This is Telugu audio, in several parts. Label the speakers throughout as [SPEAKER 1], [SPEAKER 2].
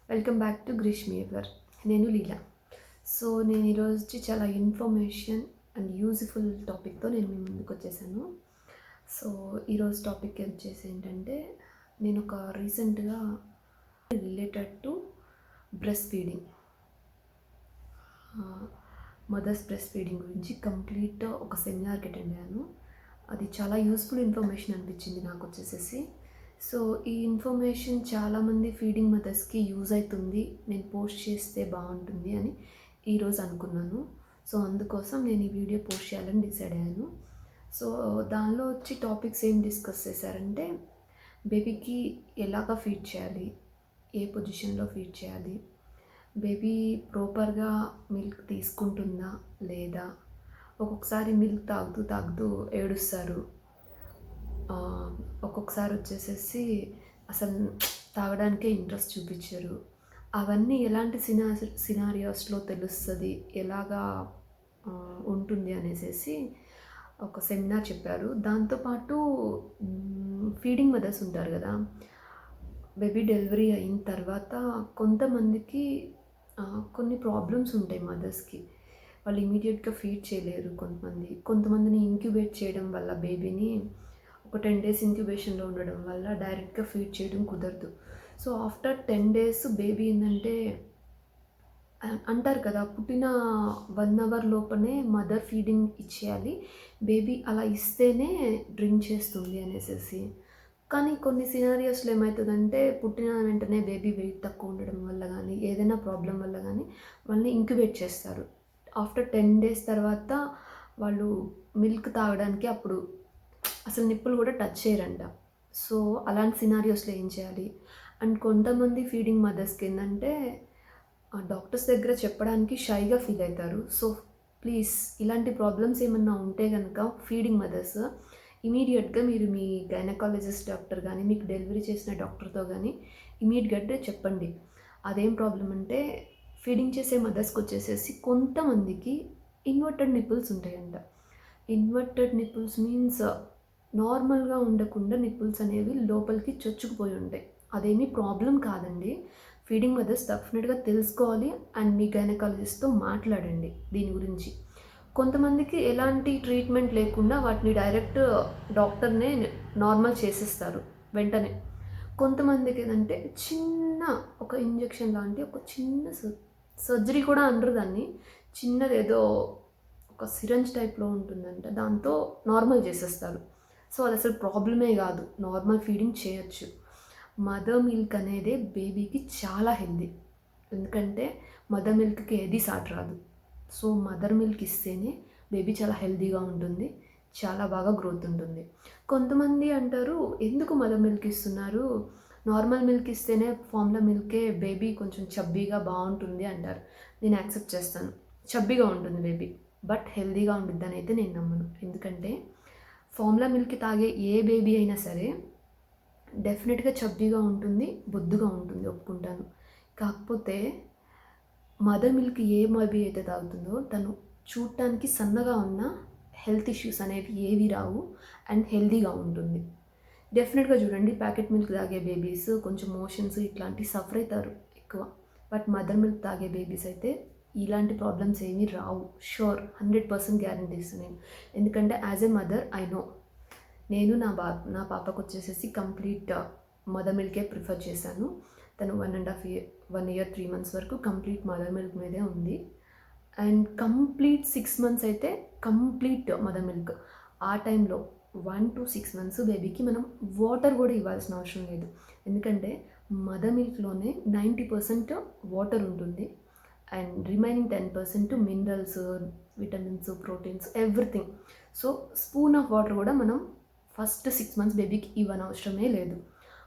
[SPEAKER 1] Welcome back to Greeshmi ever. నేను లీలా. సో నేను ఈరోజు చాలా ఇన్ఫర్మేషన్ అండ్ యూజ్ఫుల్ టాపిక్తో నేను మీ ముందుకు వచ్చేసాను. సో ఈరోజు టాపిక్ వచ్చేసి ఏంటంటే, నేను ఒక రీసెంట్గా related to breast feeding, mothers breast feeding గురించి కంప్లీట్ ఒక సెమినార్కి అటెండ్ అయ్యాను. అది చాలా యూస్ఫుల్ ఇన్ఫర్మేషన్ అనిపించింది నాకు వచ్చేసేసి. సో ఈ ఇన్ఫర్మేషన్ చాలామంది ఫీడింగ్ మదర్స్కి యూజ్ అవుతుంది, నేను పోస్ట్ చేస్తే బాగుంటుంది అని ఈరోజు అనుకున్నాను. సో అందుకోసం నేను ఈ వీడియో పోస్ట్ చేయాలని డిసైడ్ అయ్యాను. సో దానిలో వచ్చి టాపిక్స్ ఏం డిస్కస్ చేశారంటే, బేబీకి ఎలాగ ఫీడ్ చేయాలి, ఏ పొజిషన్లో ఫీడ్ చేయాలి, బేబీ ప్రాపర్గా మిల్క్ తీసుకుంటుందా లేదా, ఒక్కొక్కసారి మిల్క్ తాగుతూ తాగుతూ ఏడుస్తారు, ఒక్కొక్కసారి వచ్చేసేసి అసలు తాగడానికే ఇంట్రెస్ట్ చూపించరు. అవన్నీ ఎలాంటి సినారియోస్లో తెలుస్తుంది, ఎలాగా ఉంటుంది అనేసి ఒక సెమినార్ చెప్పారు. దాంతోపాటు ఫీడింగ్ మదర్స్ ఉంటారు కదా, బేబీ డెలివరీ అయిన తర్వాత కొంతమందికి కొన్ని ప్రాబ్లమ్స్ ఉంటాయి మదర్స్కి. వాళ్ళు ఇమీడియట్గా ఫీడ్ చేయలేరు. కొంతమందిని ఇంక్యుబేట్ చేయడం వల్ల బేబీని ఒక 10 days ఇంక్యుబేషన్లో ఉండడం వల్ల డైరెక్ట్గా ఫీడ్ చేయడం కుదరదు. సో ఆఫ్టర్ 10 days బేబీ ఏంటంటే, అంటారు కదా, పుట్టిన 1 hour లోపనే మదర్ ఫీడింగ్ ఇచ్చేయాలి, బేబీ అలా ఇస్తేనే డ్రింక్ చేస్తుంది అనేసి. కానీ కొన్ని సినారియోస్లో ఏమవుతుందంటే, పుట్టిన వెంటనే బేబీ వెయిట్ తక్కువ ఉండడం వల్ల కానీ ఏదైనా ప్రాబ్లం వల్ల కానీ వాళ్ళని ఇంక్యుబేట్ చేస్తారు. ఆఫ్టర్ 10 days తర్వాత వాళ్ళు మిల్క్ తాగడానికి అప్పుడు అసలు నిప్పులు కూడా టచ్ చేయరంట. సో అలాంటి సినారియోస్లో ఏం చేయాలి? అండ్ కొంతమంది ఫీడింగ్ మదర్స్కి ఏంటంటే, డాక్టర్స్ దగ్గర చెప్పడానికి షైగా ఫీల్ అవుతారు. సో ప్లీజ్, ఇలాంటి ప్రాబ్లమ్స్ ఏమన్నా ఉంటే కనుక ఫీడింగ్ మదర్స్ ఇమీడియట్గా మీరు మీ గైనకాలజిస్ట్ డాక్టర్ కానీ మీకు డెలివరీ చేసిన డాక్టర్తో కానీ ఇమీడియట్గా చెప్పండి. అదేం ప్రాబ్లం అంటే, ఫీడింగ్ చేసే మదర్స్కి వచ్చేసేసి కొంతమందికి ఇన్వర్టెడ్ నిప్పుల్స్ ఉంటాయంట. ఇన్వర్టెడ్ నిప్పుల్స్ మీన్స్ నార్మల్గా ఉండకుండా నిప్పుల్స్ అనేవి లోపలికి చొచ్చుకుపోయి ఉంటాయి. అదేమీ ప్రాబ్లం కాదండి. ఫీడింగ్ మదర్స్ డెఫినెట్గా తెలుసుకోవాలి అండ్ మీ గైనకాలజిస్ట్తో మాట్లాడండి దీని గురించి. కొంతమందికి ఎలాంటి ట్రీట్మెంట్ లేకుండా వాటిని డైరెక్ట్ డాక్టర్నే నార్మల్ చేసేస్తారు వెంటనే. కొంతమందికి ఏంటంటే చిన్న ఒక ఇంజెక్షన్ లాంటి ఒక చిన్న సర్జరీ కూడా అనరు దాన్ని, చిన్నదేదో ఒక సిరంజ్ టైప్లో ఉంటుందంట, దాంతో నార్మల్ చేసేస్తారు. సో అది అసలు ప్రాబ్లమే కాదు, నార్మల్ ఫీడింగ్ చేయొచ్చు. మదర్ మిల్క్ అనేది బేబీకి చాలా హెల్దీ, ఎందుకంటే మదర్ మిల్క్కి ఏది సాటి రాదు. సో మదర్ మిల్క్ ఇస్తేనే బేబీ చాలా హెల్దీగా ఉంటుంది, చాలా బాగా గ్రోత్ ఉంటుంది. కొంతమంది అంటారు, ఎందుకు మదర్ మిల్క్ ఇస్తున్నారు, నార్మల్ మిల్క్ ఇస్తేనే ఫార్ములా మిల్కే బేబీ కొంచెం చబ్బీగా బాగుంటుంది అంటారు. నేను యాక్సెప్ట్ చేస్తాను, చబ్బీగా ఉంటుంది బేబీ, బట్ హెల్దీగా ఉంటుందని అయితే నేను నమ్మను. ఎందుకంటే ఫార్ములా మిల్క్ తాగే ఏ బేబీ అయినా సరే డెఫినెట్గా చబ్బీగా ఉంటుంది, బొద్దుగా ఉంటుంది, ఒప్పుకుంటాను. కాకపోతే మదర్ మిల్క్ ఏ బేబీ అయితే తాగుతుందో తను చూడటానికి సన్నగా ఉన్న హెల్త్ ఇష్యూస్ అనేవి ఏవి రావు అండ్ హెల్దీగా ఉంటుంది. డెఫినెట్గా చూడండి, ప్యాకెట్ మిల్క్ తాగే బేబీస్ కొంచెం మోషన్స్ ఇట్లాంటివి సఫర్ అవుతారు ఎక్కువ. బట్ మదర్ మిల్క్ తాగే బేబీస్ అయితే ఇలాంటి ప్రాబ్లమ్స్ ఏమీ రావు. షూర్, 100% గ్యారంటీ ఇస్తున్నాను. ఎందుకంటే as a mother I know. నేను నా పాపకు వచ్చేసేసి కంప్లీట్ మదర్ మిల్కే ప్రిఫర్ చేశాను. తను 1 year 3 months వరకు కంప్లీట్ మదర్ మిల్క్ మీదే ఉంది. అండ్ కంప్లీట్ 6 months అయితే కంప్లీట్ మదర్ మిల్క్. ఆ టైంలో 1 to 6 months బేబీకి మనం వాటర్ కూడా ఇవ్వాల్సిన అవసరం లేదు. ఎందుకంటే మదర్ మిల్క్లోనే 90% వాటర్ ఉంటుంది and remaining 10% minerals, vitamins, proteins, everything. So spoon of water కూడా మనం ఫస్ట్ 6 months బేబీకి ఇవ్వనవసరమే లేదు.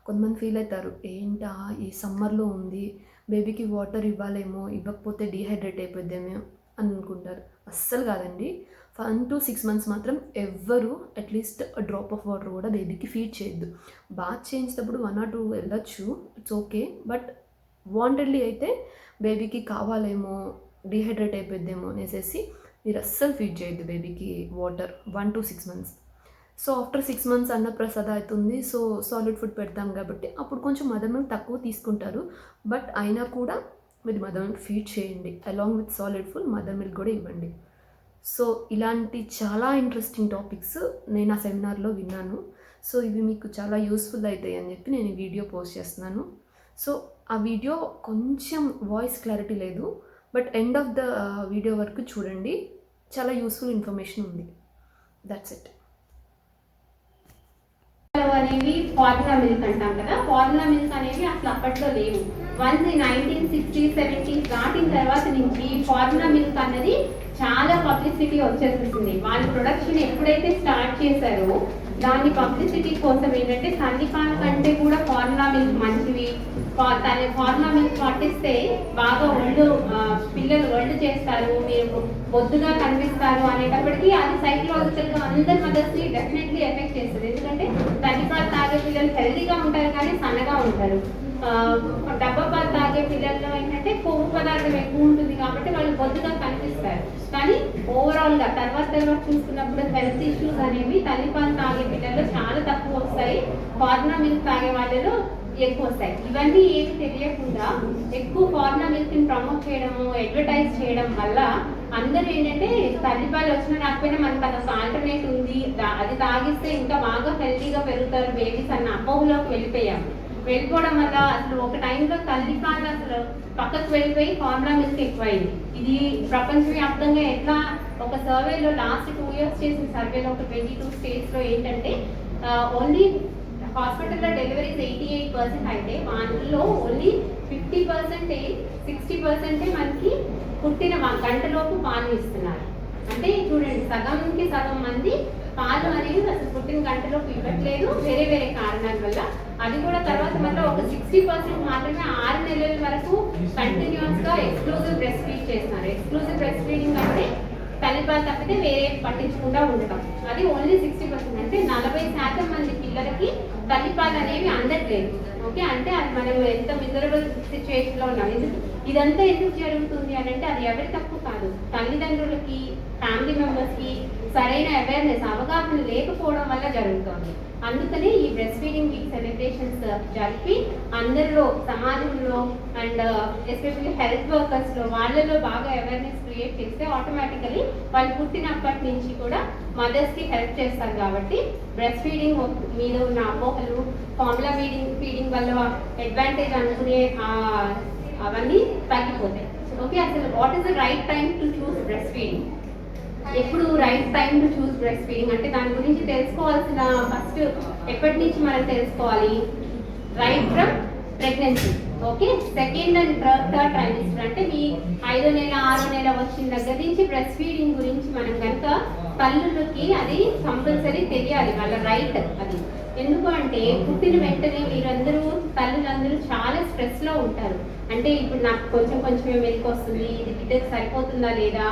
[SPEAKER 1] కొంతమంది ఫీల్ అవుతారు, ఏంటా ఈ సమ్మర్లో ఉంది, బేబీకి వాటర్ ఇవ్వాలేమో, ఇవ్వకపోతే డీహైడ్రేట్ అయిపోద్దేమో అని అనుకుంటారు. అస్సలు కాదండి. 1 to 6 months మాత్రం ఎవ్వరు అట్లీస్ట్ డ్రాప్ ఆఫ్ వాటర్ కూడా బేబీకి ఫీడ్ చేయొద్దు. బాత్ చేయించేటప్పుడు 1 or 2 వెళ్ళొచ్చు, ఇట్స్ ఓకే. బట్ వాంటెడ్లీ అయితే బేబీకి కావాలేమో, డీహైడ్రేట్ అయిపోద్దేమో అనేసి మీరు అస్సలు ఫీడ్ చేయొద్దు బేబీకి water 1 to 6 months. So after 6 months అన్నప్రసాద అవుతుంది. సో సాలిడ్ ఫుడ్ పెడతాం కాబట్టి అప్పుడు కొంచెం మదర్ మిల్క్ తక్కువ తీసుకుంటారు. బట్ అయినా కూడా మీరు మదర్ మిల్క్ ఫీడ్ చేయండి. Along with solid food mother milk కూడా ఇవ్వండి. సో ఇలాంటి చాలా ఇంట్రెస్టింగ్ టాపిక్స్ నేను ఆ సెమినార్లో విన్నాను. సో ఇవి మీకు చాలా యూస్ఫుల్ అవుతాయి అని చెప్పి నేను ఈ వీడియో పోస్ట్ చేస్తున్నాను. సో ఆ వీడియో కొంచెం వాయిస్ క్లారిటీ లేదు, but end of the video వరకు చూడండి. చాలా యూస్ఫుల్ ఇన్ఫర్మేషన్ ఉంది. That's it.
[SPEAKER 2] అనేవి ఫార్ములా మిల్క్ అంటాం కదా. ఫార్ములా మిల్క్ అనేవి అసలు అప్పట్లో లేవు. వన్స్ 1960s 70s దాటిన తర్వాత నుంచి ఫార్ములా మిల్క్ అన్నది చాలా పబ్లిసిటీ వచ్చేస్తుంది. వాళ్ళ ప్రొడక్షన్ ఎప్పుడైతే స్టార్ట్ చేశారో దాని పబ్లిసిటీ కోసం ఏంటంటే తల్లిపాల కంటే కూడా ఫార్ములా మిల్క్ మంచివి, ఫార్ములా మిల్క్ పట్టిస్తే బాగా పిల్లలు ఒళ్ళు చేస్తారు, మీరు బొద్దుగా కనిపిస్తారు అనేటప్పటికీ అది సైకలాజికల్గా అందరి మదర్స్ని డెఫినెట్లీ ఎఫెక్ట్ చేస్తుంది. ఎందుకంటే తల్లిపాలు తాగే పిల్లలు హెల్తీగా ఉంటారు కానీ సన్నగా ఉంటారు. డబ్బా పాలు తాగే పిల్లల్లో ఏంటంటే కొవ్వు పదార్థం ఎక్కువ ఉంటుంది కాబట్టి వాళ్ళు బొద్దుగా కనిపిస్తారు. కానీ ఓవరాల్గా తర్వాత చూసుకున్నప్పుడు హెల్త్ ఇష్యూస్ అనేవి తల్లిపాలు తాగే పిల్లల్లో చాలా తక్కువ వస్తాయి, ఫార్ములా మిల్క్ తాగే వాళ్ళలో ఎక్కువ వస్తాయి. ఇవన్నీ ఏమి తెలియకుండా ఎక్కువ ఫార్ములా మిల్క్ని ప్రమోట్ చేయడము, అడ్వర్టైజ్ చేయడం వల్ల అందరూ ఏంటంటే తల్లిపాలు వచ్చినా రాకపోయినా మనకు అదొక ఆల్టర్నేట్ ఉంది, అది తాగిస్తే ఇంకా బాగా హెల్తీగా పెరుగుతారు బేబీస్ అన్న అపోహలోకి వెళ్ళిపోవడం వల్ల అసలు ఒక టైంలో తల్లిపాలు అసలు పక్కకు వెళ్ళిపోయి ఫార్ములా మిల్క్ ఎక్కువైంది. ఇది ప్రపంచవ్యాప్తంగా ఎట్లా ఒక సర్వేలో లాస్ట్ 2 years చేసిన సర్వేలో ఒక 22 states ఏంటంటే ఓన్లీ హాస్పిటల్లో డెలివరీస్ 88% అయితే వాటిల్లో ఓన్లీ 50% 60% మనకి పుట్టిన గంటలోపు పాలు ఇస్తున్నారు. అంటే చూడండి, సగంకి సగం మంది పాలు అనేవి అసలు పుట్టిన గంటలోపు ఇవ్వట్లేదు వేరే వేరే కారణాల వల్ల. అది కూడా తర్వాత మళ్ళీ ఒక 60% మాత్రమే 6 నెలల వరకు కంటిన్యూస్గా ఎక్స్క్లూజివ్ బ్రెస్ట్ ఫీడ్ చేస్తున్నారు. ఎక్స్క్లూజివ్ బ్రెస్ట్ ఫీడింగ్ అంటే తల్లిపాలు తప్పితే వేరే పట్టించకుండా ఉండటం. అది ఓన్లీ 60%. అంటే 40% మంది పిల్లలకి తల్లిపాలు అనేవి అందట్లేదు. ఓకే, అంటే అది మనం ఎంత మిజరబుల్ సిచ్యువేషన్లో ఉన్నాం. ఇదంతా ఎందుకు జరుగుతుంది అని అంటే అది ఎవరి తప్పు కాదు, తల్లిదండ్రులకి ఫ్యామిలీ మెంబర్స్కి సరైన అవేర్నెస్ అవగాహన లేకపోవడం వల్ల జరుగుతుంది. అందుకనే ఈ బ్రెస్ట్ ఫీడింగ్ వీక్ సెలబ్రేషన్స్ జరిపి అందరిలో సమాజంలో అండ్ ఎస్పెషల్లీ హెల్త్ వర్కర్స్లో వాళ్ళలో బాగా అవేర్నెస్ క్రియేట్ చేస్తే ఆటోమేటికలీ వాళ్ళు పుట్టినప్పటి నుంచి కూడా మదర్స్కి హెల్ప్ చేస్తారు. కాబట్టి బ్రెస్ట్ ఫీడింగ్ మీద ఉన్న అపోహలు, ఫార్ములా ఫీడింగ్ వల్ల అడ్వాంటేజ్ అనుకునే అవన్నీ తగ్గిపోతాయి. ఓకే, అసలు what is the right time to choose breast feeding? ఎప్పుడు right time to choose breast feeding అంటే దాని గురించి తెలుసుకోవాల్సిన ఫస్ట్ ఎప్పటి నుంచి మనం తెలుసుకోవాలి? Right from pregnancy. Okay, second and third trimester అంటే మీ 5వ నెల 6వ నెల వచ్చిన దగ్గర నుంచి బ్రెస్ట్ ఫీడింగ్ గురించి మనం కనుక తల్లులకి అది కంపల్సరీ తెలియాలి, వాళ్ళ రైట్ అది. ఎందుకు అంటే పుట్టిన వెంటనే మీరందరూ తల్లులందరూ చాలా స్ట్రెస్లో ఉంటారు. అంటే ఇప్పుడు నాకు కొంచెమే మెలకు వస్తుంది, ఇది బిడ్డకు సరిపోతుందా లేదా,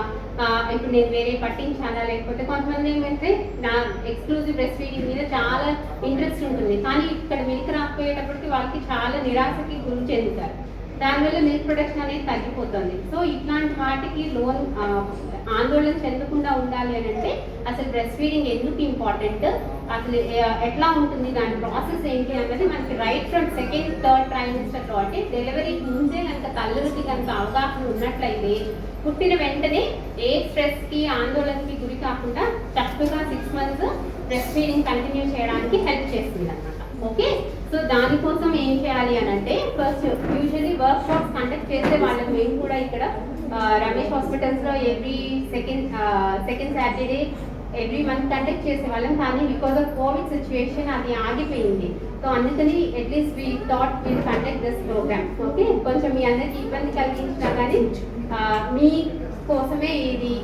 [SPEAKER 2] ఇప్పుడు నేను వేరే పట్టించాలా, లేకపోతే కొంతమంది ఏమంటే నా ఎక్స్క్లూజివ్ బ్రెస్ట్ ఫీడింగ్ మీద చాలా ఇంట్రెస్ట్ ఉంటుంది కానీ ఇక్కడ మిల్క్ రాకపోయేటప్పటికి వాళ్ళకి చాలా నిరాశకి గురి చెందుతారు. దానివల్ల మిల్క్ ప్రొడక్షన్ అనేది తగ్గిపోతుంది. సో ఇట్లాంటి వాటికి ఆందోళన చెందకుండా ఉండాలి అని అంటే అసలు బ్రెస్ట్ ఫీడింగ్ ఎందుకు ఇంపార్టెంట్, అసలు ఎట్లా ఉంటుంది, దాని ప్రాసెస్ ఏంటి అన్నది మనకి రైట్ ఫ్రమ్ సెకండ్ థర్డ్ ట్రైమిస్టర్లో అంటే డెలివరీకి ముందే కనుక తల్లులకి కనుక అవగాహన ఉన్నట్లయితే పుట్టిన వెంటనే ఏ స్ట్రెస్కి ఆందోళనకి గురి కాకుండా చక్కగా 6 months బ్రెస్ట్ ఫీడింగ్ కంటిన్యూ చేయడానికి హెల్ప్ చేస్తుంది అన్నమాట. ఓకే, సో దానికోసం ఏం చేయాలి అని అంటే first usually work shops conduct చేసే వాళ్ళకి మేము కూడా ఇక్కడ రమేష్ హాస్పిటల్స్లో every second Saturday every month conduct చేసేవాళ్ళం. కానీ బికాస్ ఆఫ్ కోవిడ్ సిచ్యువేషన్ అది ఆగిపోయింది. సో అందుకని at least we thought will conduct this programme. Okay, కొంచెం మీ అందరికి ఇబ్బంది కలిగించినా కానీ మీ కోసమే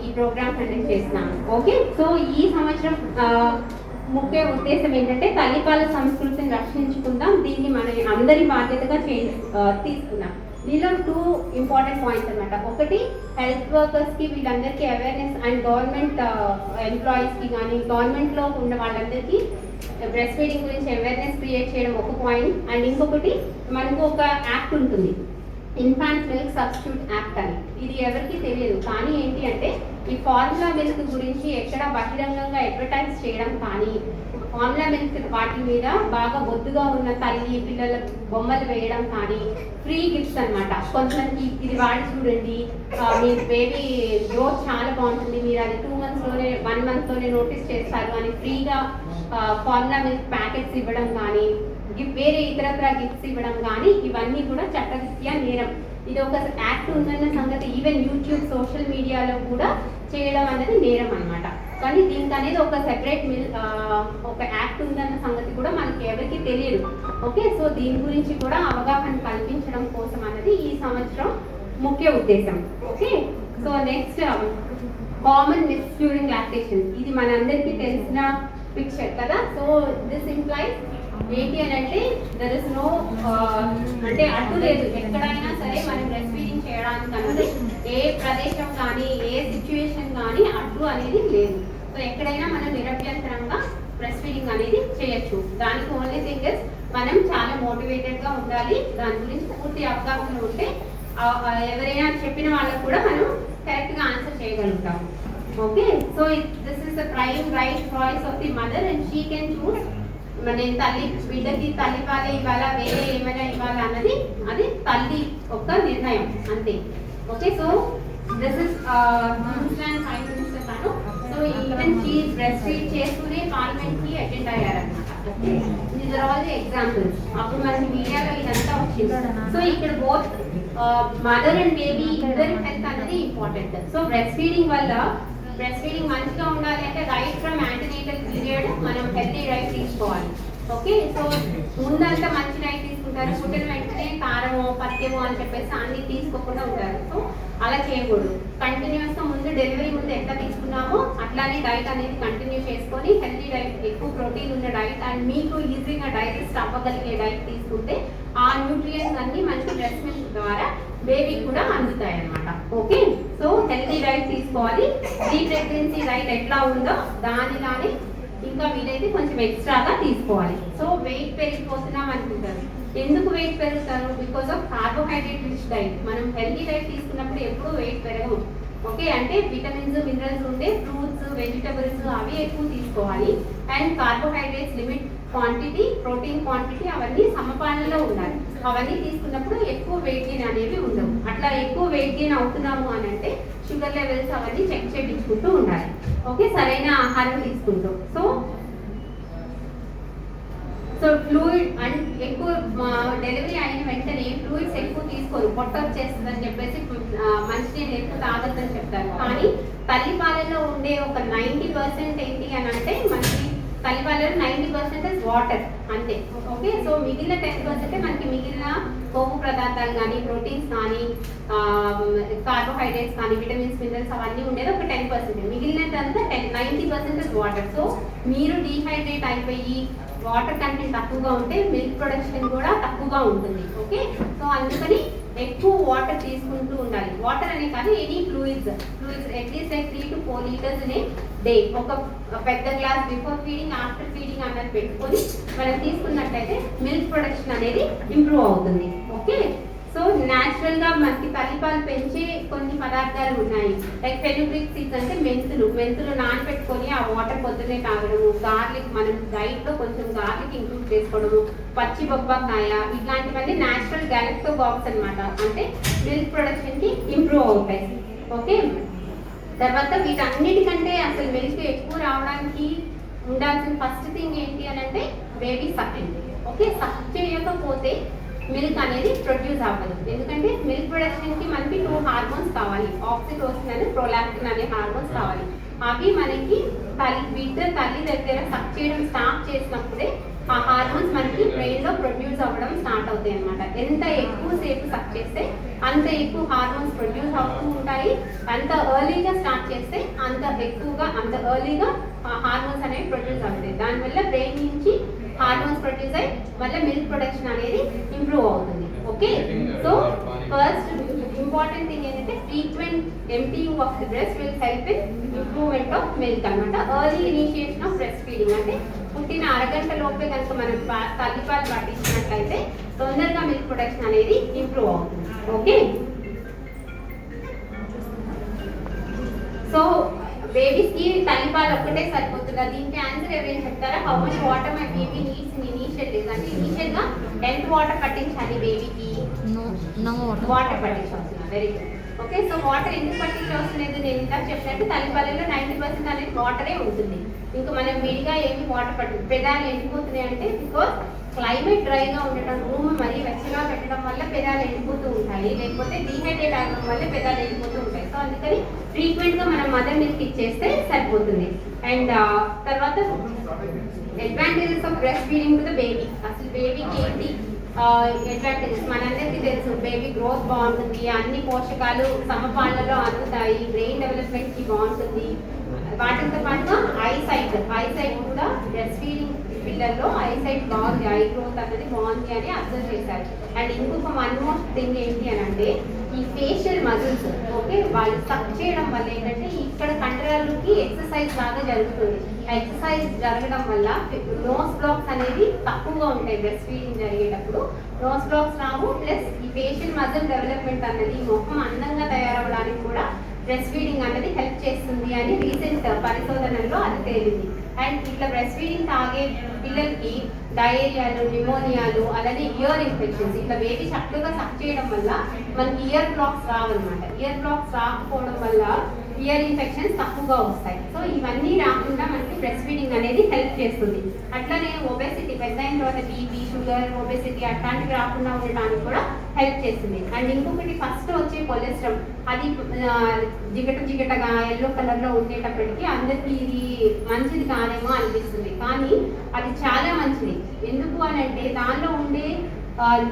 [SPEAKER 2] ఈ ప్రోగ్రామ్ కండక్ట్ చేస్తున్నాను. ఓకే, సో ఈ సంవత్సరం ముఖ్య ఉద్దేశం ఏంటంటే తల్లిపాల సంస్కృతిని రక్షించుకుందాం, దీన్ని మన అందరి బాధ్యతగా తీసుకుందాం. దీనిలో 2 important పాయింట్స్ అనమాట. ఒకటి హెల్త్ వర్కర్స్కి వీళ్ళందరికీ అవేర్నెస్ అండ్ గవర్నమెంట్ ఎంప్లాయీస్కి కానీ గవర్నమెంట్లో ఉన్న వాళ్ళందరికీ బ్రెస్ట్ ఫీడింగ్ గురించి అవేర్నెస్ క్రియేట్ చేయడం ఒక పాయింట్. అండ్ ఇంకొకటి మనకు ఒక యాక్ట్ ఉంటుంది, ఇన్ఫాంట్ మిల్క్ సబ్స్టిట్యూట్ యాక్ట్ అని. ఇది ఎవరికి తెలియదు కానీ ఏంటి అంటే ఈ ఫార్ములా మిల్క్ గురించి ఎక్కడ బహిరంగంగా అడ్వర్టైజ్ చేయడం కానీ, ఫార్ములా మిల్క్ వాటి మీద బాగా బొద్దుగా ఉన్న తల్లి పిల్లల బొమ్మలు వేయడం కానీ, ఫ్రీ గిఫ్ట్స్ అనమాట. కొంతమంది ఇది వాడి చూడండి, మీ బేబీ గ్రోత్ చాలా బాగుంటుంది, మీరు అది 2 monthsలోనే 1 monthలోనే నోటీస్ చేస్తారు అని ఫ్రీగా ఫార్ములా మిల్క్ ప్యాకెట్స్ ఇవ్వడం కానీ, వేరే ఇతరత్ర గిఫ్ట్స్ ఇవ్వడం కానీ, ఇవన్నీ కూడా చట్టరీత్యా నేరం. ఇది ఒక యాక్ట్ ఉందన్న సంగతి ఈవెన్ యూట్యూబ్ సోషల్ మీడియాలో కూడా చేయడం అనేది నేరం అనమాట. కానీ దీనికి అనేది ఒక సెపరేట్ ఒక యాక్ట్ ఉందన్న సంగతి కూడా మనకి ఎవరికి తెలియదు. ఓకే, సో దీని గురించి కూడా అవగాహన కల్పించడం కోసం అనేది ఈ సంవత్సరం ముఖ్య ఉద్దేశం. Okay, so next common myths during lactation. ఇది మనందరికీ తెలిసిన పిక్చర్ కదా. సో దిస్ ఇంప్లైస్ ఏంటి అని అంటే దర్ ఇస్ నో అంటే అడ్డు లేదు. ఎక్కడైనా సరే మనం బ్రెస్ట్ ఫీడింగ్ చేయడానికి అనేది ఏ ప్రదేశం కానీ ఏ సిచ్యువేషన్ కానీ అడ్డు అనేది లేదు. సో ఎక్కడైనా మనం నిరభ్యంతరంగా బ్రెస్ట్ ఫీడింగ్ అనేది చేయొచ్చు. దానికి ఓన్లీ థింగ్ ఇస్ మనం చాలా మోటివేటెడ్గా ఉండాలి. దాని గురించి పూర్తి అవగాహన ఉంటే ఎవరైనా చెప్పిన వాళ్ళకు కూడా మనం కరెక్ట్గా ఆన్సర్ చేయగలుగుతాం. Okay, so this is the prime right choice of the mother and she can choose. నేను తల్లి బిడ్డకి తల్లి పాలే ఇవ్వాలా వేరే ఏమైనా ఇవ్వాలా అన్నది అది తల్లి ఒక్క నిర్ణయం అంతే. Okay, so this is New Zealand prime minister తను. So even she breast feed చేస్తూనే పార్లమెంట్ కి అటెండ్ అయ్యారనమాట. Okay, these are all the examples. అప్పుడు మనకి మీడియాలో ఇదంతా వచ్చింది. సో ఇక్కడ బోత్ మదర్ అండ్ బేబీ ఇద్దరి హెల్త్ అనేది ఇంపార్టెంట్. సో బ్రెస్ట్ ఫీడింగ్ వల్ల బ్రెస్ట్ ఫీడింగ్ మంచిగా ఉండాలి అంటే రైట్ ఫ్రమ్ యాంటీనేటల్ పీరియడ్ మనం హెల్తీ డైట్ తీసుకోవాలి. ఓకే, సో ముందంతా మంచి డైట్ తీసుకుంటారు, పుట్టిన వెంటనే కారము పత్యము అని చెప్పేసి అన్ని తీసుకోకుండా ఉంటారు. సో అలా చేయకూడదు. కంటిన్యూస్గా ముందు డెలివరీ ముందు ఎంత తీసుకున్నామో అట్లానే డైట్ అనేది కంటిన్యూ చేసుకొని హెల్తీ డైట్, ఎక్కువ ప్రోటీన్ ఉన్న డైట్ అండ్ మీకు ఈజీగా డైజెస్ట్ అవ్వగలిగే డైట్ తీసుకుంటే ఆ న్యూట్రియంట్స్ అన్ని మంచి బ్రెస్ట్ మిల్క్ ద్వారా బేబీ కూడా అందుతాయి అన్నమాట. ఓకే, సో హెల్తీ డైట్ తీసుకోవాలి. ప్రీ ప్రెగ్నెన్సీ డైట్ ఎట్లా ఉందో దానిలానే ఇంకా వీలైతే కొంచెం ఎక్స్ట్రాగా తీసుకోవాలి. సో వెయిట్ పెరిగిపోతున్నాం అనుకుంటారు. ఎందుకు వెయిట్ పెరుగుతారు? Because of carbohydrate rich diet. మనం హెల్తీ డైట్ తీసుకున్నప్పుడు ఎప్పుడూ వెయిట్ పెరగము. ఓకే, అంటే విటమిన్స్ మినరల్స్ ఉండే ఫ్రూట్స్ వెజిటబుల్స్ అవి ఎక్కువ తీసుకోవాలి. And carbohydrates limit quantity, protein quantity అవన్నీ సమపాలనలో ఉండాలి. అవన్నీ తీసుకున్నప్పుడు ఎక్కువ వెయిట్ గెయిన్ అనేవి ఉండవు. అట్లా ఎక్కువ వెయిట్ గెయిన్ అవుతున్నాము అని అంటే షుగర్ లెవెల్స్ అవన్నీ చెక్ చేయించుకుంటూ ఉండాలి. ఓకే, సరైన ఆహారం తీసుకుంటూ. సో ఫ్లూయిడ్ అండ్ ఎక్కువ డెలివరీ అయిన వెంటనే ఫ్లూయిడ్స్ ఎక్కువ తీసుకోరు, పొట్ట వచ్చేస్తుందని చెప్పేసి మంచినీళ్ళు ఎక్కువ తాగొద్దని చెప్తారు. కానీ తల్లి పాలలో ఉండే ఒక 90% ఏంటి అని అంటే మనకి తల్లి పాలలో 90% వాటర్ అంతే. ఓకే, సో మిగిలిన 10% మనకి మిగిలిన కొవ్వు పదార్థాలు కానీ ప్రోటీన్స్ కానీ కార్బోహైడ్రేట్స్ కానీ విటమిన్స్ మినరల్స్ అవన్నీ ఉండేది ఒక 10%. మిగిలినదంతా 90% వాటర్. సో మీరు డీహైడ్రేట్ అయిపోయి వాటర్ కంటెంట్ తక్కువగా ఉంటే మిల్క్ ప్రొడక్షన్ కూడా తక్కువగా ఉంటుంది. ఓకే, సో అందుకని ఎక్కువ వాటర్ తీసుకుంటూ ఉండాలి. వాటర్ అనే కాదు, any fluids at least 3 to 4 liters in a day. ఒక పెద్ద glass before feeding after feeding అన్నది పెట్టుకొని మనం తీసుకున్నట్లయితే మిల్క్ ప్రొడక్షన్ అనేది ఇంప్రూవ్ అవుతుంది. ఓకే, సో న్యాచురల్గా మనకి తల్లిపాలు పెంచే కొన్ని పదార్థాలు ఉన్నాయి. లైక్ ఫెనుగ్రిక్ సీడ్స్ అంటే మెంతులు నానబెట్టుకొని ఆ వాటర్ పొద్దునే తాగడము, గార్లిక్ మనం డైట్లో కొంచెం గార్లిక్ ఇంక్లూడ్ చేసుకోవడము, పచ్చి బొబ్బకాయ, ఇట్లాంటివన్నీ న్యాచురల్ గ్యాలక్టోబాక్స్ అనమాట. అంటే మిల్క్ ప్రొడక్షన్కి ఇంప్రూవ్ అవుతాయి. ఓకే, తర్వాత వీటన్నిటికంటే అసలు మిల్క్ ఎక్కువ రావడానికి ఉండాల్సిన ఫస్ట్ థింగ్ ఏంటి అని అంటే బేబీ సక్కింగ్. ఓకే, సక్ చేయకపోతే మిల్క్ అనేది ప్రొడ్యూస్ అవ్వదు. ఎందుకంటే మిల్క్ ప్రొడక్షన్కి మనకి 2 హార్మోన్స్ కావాలి, ఆక్సిటోసిన్ అని ప్రొలాక్టిన్ అనే హార్మోన్స్ కావాలి. అవి మనకి తల్లి దగ్గర సక్ చేయడం స్టార్ట్ చేసినప్పుడే ఆ హార్మోన్స్ మనకి బ్రెయిన్లో ప్రొడ్యూస్ అవ్వడం స్టార్ట్ అవుతాయి అనమాట. ఎంత ఎక్కువసేపు సక్ చేస్తే అంత ఎక్కువ హార్మోన్స్ ప్రొడ్యూస్ అవుతూ ఉంటాయి. అంత ఎర్లీగా స్టార్ట్ చేస్తే అంత ఎర్లీగా హార్మోన్స్ అనేవి ప్రొడ్యూస్ అవుతాయి. దానివల్ల బ్రెయిన్ నుంచి హార్మోన్స్ ప్రొడ్యూస్ అయ్యి మళ్ళీ మిల్క్ ప్రొడక్షన్ అనేది ఇంప్రూవ్ అవుతుంది. Okay, so first important thing ఏంటంటే frequent emptying of the breast will help in improvement of milk అనమాట. Early initiation of breast feeding అంటే పుట్టిన అరగంట లోపే కనుక మనం తల్లిపాలు పట్టించినట్లయితే తొందరగా మిల్క్ ప్రొడక్షన్ అనేది ఇంప్రూవ్ అవుతుంది. ఓకే, సో బేబీస్ కి తల్లిపాలు ఒక్కటే సరిపోతుందా? దీనికి ఆన్సర్ ఎవరైనా చెప్తారా? How much water my baby needs in initial days, అంటే ఇనీషియల్ గా ఎంత వాటర్ పట్టించాలి బేబీకి? వాటర్ పట్టించాల్సిన. Very good. Okay, so water ఎందుకు పట్టించవసలేదు? నేను ఇందాక చెప్పినట్టు తల్లిపాలలో 90% అనేది వాటరే ఉంటుంది. ఇంకా మనం విడిగా ఏమి వాటర్ పట్టింది. పెదాలు ఎండిపోతున్నాయి అంటే బికాస్ క్లైమేట్ డ్రైగా ఉండటం, రూమ్ మరీ వెచ్చగా పెట్టడం వల్ల పెదాలు ఎండిపోతూ ఉంటాయి, లేకపోతే డీహైడ్రేట్ అవ్వడం వల్ల పెదాలు ఎండిపోతూ ఉంటాయి. సో అందుకని ట్రీట్మెంట్ గా మనం మదర్ మిల్క్ ఇచ్చేస్తే సరిపోతుంది. అండ్ తర్వాత advantages of breast feeding to the baby. అసలు బేబీకి ఏంటి అడ్వాంటేజెస్ మనందరికీ తెలుసు. బేబీ గ్రోత్ బాగుంటుంది, అన్ని పోషకాలు సమపాలలో అందుతాయి, బ్రెయిన్ డెవలప్మెంట్ కి బాగుంటుంది. వాటితో పాటుగా ఐసైట్ కూడా బ్రెస్ట్ ఫీడింగ్ పిల్లల్లో ఐసైట్ బాగుంది, ఐ గ్రోత్ అనేది బాగుంది అని అబ్జర్వ్ చేశారు. అండ్ ఇంకొక వన్ మోస్ట్ థింగ్ ఏంటి అని అంటే ఈ ఫేషియల్ మజిల్స్, ఓకే, వాళ్ళు సక్ చేయడం వల్ల ఏంటంటే ఇక్కడ కండరాలకి ఎక్సర్సైజ్ లాగా జరుగుతుంది. ఎక్సర్సైజ్ జరగడం వల్ల నోస్ బ్లాక్స్ అనేది తక్కువగా ఉంటాయి. బ్రెస్ట్ ఫీడింగ్ జరిగేటప్పుడు నోస్ బ్లాక్స్ రావు, ప్లస్ ఈ ఫేషియల్ మజిల్ డెవలప్మెంట్ అనేది ముఖం అందంగా తయారవడానికి కూడా బ్రెస్ట్ ఫీడింగ్ అనేది హెల్ప్ చేస్తుంది అని రీసెంట్ పరిశోధనల్లో అది తేలింది. అండ్ ఇట్లా బ్రెస్ట్ ఫీడింగ్ తాగే పిల్లలకి డయేరియాలు, న్యూమోనియాలు, అలానే ఇయర్ ఇన్ఫెక్షన్స్, ఇట్లా బేబీ చక్కగా సక్ చేయడం వల్ల మనకి ఇయర్ బ్లాక్స్ రావన్నమాట. ఇయర్ బ్లాక్స్ రాకపోవడం వల్ల ఇయర్ ఇన్ఫెక్షన్స్ తక్కువగా వస్తాయి. సో ఇవన్నీ రాకుండా మనకి బ్రెస్ట్ ఫీడింగ్ అనేది హెల్ప్ చేస్తుంది. అట్లానే ఒబేసిటీ, పెద్ద అయిన తర్వాత బీపీ, షుగర్, ఒబేసిటీ అట్లాంటివి రాకుండా ఉండడానికి కూడా హెల్ప్ చేస్తుంది. అండ్ ఇంకొకటి ఫస్ట్ వచ్చే కొలెస్ట్రాల్, అది జిగటగా ఎల్లో కలర్ లో ఉండేటప్పటికి అందరికీ ఇది మంచిది కాదేమో అనిపిస్తుంది, కానీ అది చాలా మంచిది. ఎందుకు అని అంటే దానిలో ఉండే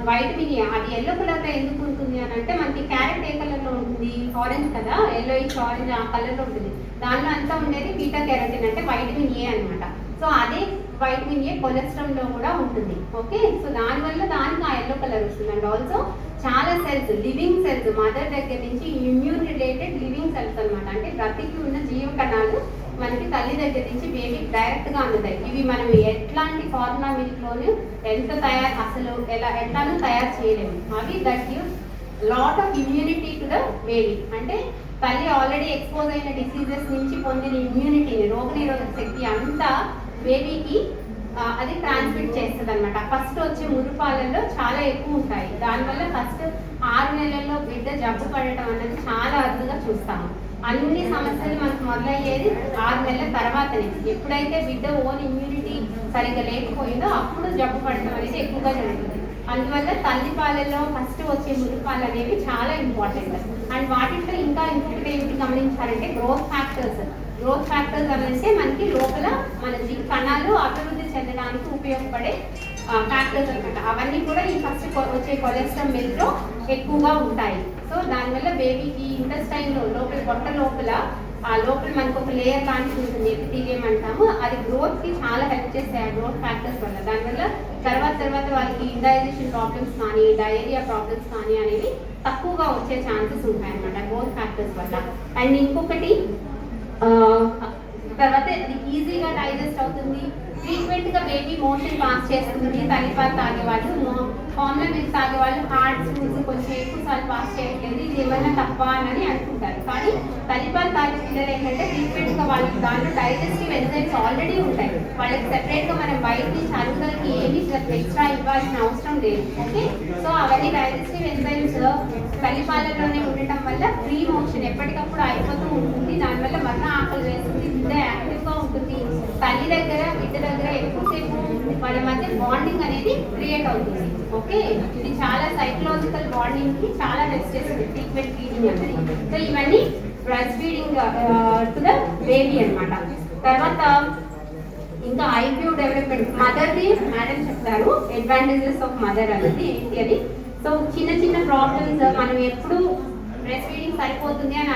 [SPEAKER 2] వైటమిన్ ఏ, అది ఎల్లో కలర్ లో ఎందుకు ఉంటుంది అని అంటే మనకి క్యారెట్ ఏ కలర్ లో ఉంటుంది? ఆరెంజ్ కదా, ఎల్లో ఆరెంజ్ ఆ కలర్ లో ఉంటుంది. దానిలో అంతా ఉండేది బీటా కెరటిన్ అంటే వైటమిన్ ఏ అనమాట. సో అదే వైటమిన్ ఏ కొలెస్ట్రాల్ లో కూడా ఉంటుంది. ఓకే, సో దానివల్ల దానికి ఆ ఎల్లో కలర్ వస్తుంది. అండ్ ఆల్సో చాలా సెల్స్, లివింగ్ సెల్స్, మదర్ దగ్గర నుంచి ఇమ్యూన్ రిలేటెడ్ లివింగ్ సెల్స్ అనమాట, అంటే బ్రతికి ఉన్న జీవకణాలు మనకి తల్లి దగ్గర నుంచి బేబీ డైరెక్ట్ గా అందుతాయి. ఇవి మనం ఎట్లాంటి ఫార్ములా మిల్క్ లోను ఎంత అసలు ఎట్లానూ తయారు చేయలేము. అవి that give lot of immunity to the baby, అంటే తల్లి ఆల్రెడీ ఎక్స్పోజ్ అయిన డిసీజెస్ నుంచి పొందిన ఇమ్యూనిటీని, రోగనిరోధక శక్తి అంతా బేబీకి అది ట్రాన్స్మిట్ చేస్తుంది అనమాట. ఫస్ట్ వచ్చే మురుపాలలో చాలా ఎక్కువ ఉంటాయి. దానివల్ల ఫస్ట్ 6 నెలల్లో బిడ్డ జబ్బు పడటం అనేది చాలా అరుదుగా చూస్తాము. అన్ని సమస్యలు మనకు మొదలయ్యేది 6 నెలల తర్వాతనే. ఎప్పుడైతే బిడ్డ ఓన్ ఇమ్యూనిటీ సరిగ్గా లేకపోయిందో అప్పుడు జబ్బు పడటం అనేది ఎక్కువగా జరుగుతుంది. అందువల్ల తల్లి పాలలో ఫస్ట్ వచ్చే మురుపాలు అనేవి చాలా ఇంపార్టెంట్. అండ్ వాటిలో ఇంకా ఇంకొకటి ఏంటి గమనించాలంటే గ్రోత్ ఫ్యాక్టర్స్ అంటే మనకి లోపల మన కణాలు అభివృద్ధి చెందడానికి ఉపయోగపడే ఫ్యాక్టర్స్ అనమాట. అవన్నీ కూడా ఈ ఫస్ట్ వచ్చే కొలెస్ట్రాల్ మిల్క్ లో ఎక్కువగా ఉంటాయి. సో దానివల్ల బేబీకి ఇంటెస్టైన్ లో లోపల పొట్ట లోపల మనకు ఒక లేయర్ లాంటిది ఉంటుంది, ఎపిథీలియం అంటాము. అది గ్రోత్ కి చాలా హెల్ప్ చేస్తాయి ఆ గ్రోత్ ఫ్యాక్టర్స్ వల్ల. దానివల్ల తర్వాత వాళ్ళకి ఇండైజెషన్ ప్రాబ్లమ్స్ కానీ, డయేరియా ప్రాబ్లమ్స్ కానీ అనేవి తక్కువగా వచ్చే ఛాన్సెస్ ఉంటాయి అన్నమాట గ్రోత్ ఫ్యాక్టర్స్ వల్ల. అండ్ ఇంకొకటి తర్వాత అది ఈజీగా డైజెస్ట్ అవుతుంది. ఫ్రీక్వెంట్ గా బేబీ మోషన్ పాస్ చేస్తుంది. తల్లిపాలు తాగేవాళ్ళు, ఫార్ములా మిల్క్ తాగేవాళ్ళు హార్డ్ ఫుడ్స్ కొంచెం ఎక్కువ సార్లు పాస్ చేయట్లేదు, ఇది ఏమైనా తప్ప అని అనుకుంటారు. కానీ తల్లిపాలు తాగే పిల్లలు ఏంటంటే ఫ్రీక్వెంట్ గా వాళ్ళకి దాంట్లో డైజెస్టివ్ ఎంజైమ్స్ ఆల్రెడీ ఉంటాయి. వాళ్ళకి సెపరేట్ గా మనం బయట నుంచి అరుగుదలకి ఏమి ఎక్స్ట్రా ఇవ్వాల్సిన అవసరం లేదు. ఓకే, సో అవన్నీ డైజెస్టివ్ ఎంజైమ్స్ తల్లిపాలలోనే ఉండటం వల్ల ఫ్రీ మోషన్ ఎప్పటికప్పుడు అయిపోతూ ఉంటుంది. దానివల్ల మరణ ఆకలి వేస్తుంది, బిడ్డ యాక్టివ్ గా ఉంటుంది. తల్లి దగ్గర బిడ్డ దగ్గర ఎక్కువసేపు వాళ్ళ మధ్య బాండింగ్ అనేది క్రియేట్ అవుతుంది. ఓకే, ఇది చాలా సైకలాజికల్ బాండింగ్ కి చాలా హెల్ప్ చేస్తుంది ఫ్రీక్వెంట్ ఫీడింగ్ అనేది. సో ఇవన్నీ breast feeding to the baby అనమాట. తర్వాత ఇంకా ఐక్యూ డెవలప్మెంట్, మదర్ది మేడం చెప్తారు అడ్వాంటేజెస్ ఆఫ్ మదర్ అనేది ఏంటి అని. సో చిన్న ప్రాబ్లమ్స్ మనం ఎప్పుడు బ్రెస్ట్ ఫీడింగ్ సరిపోతుంది అని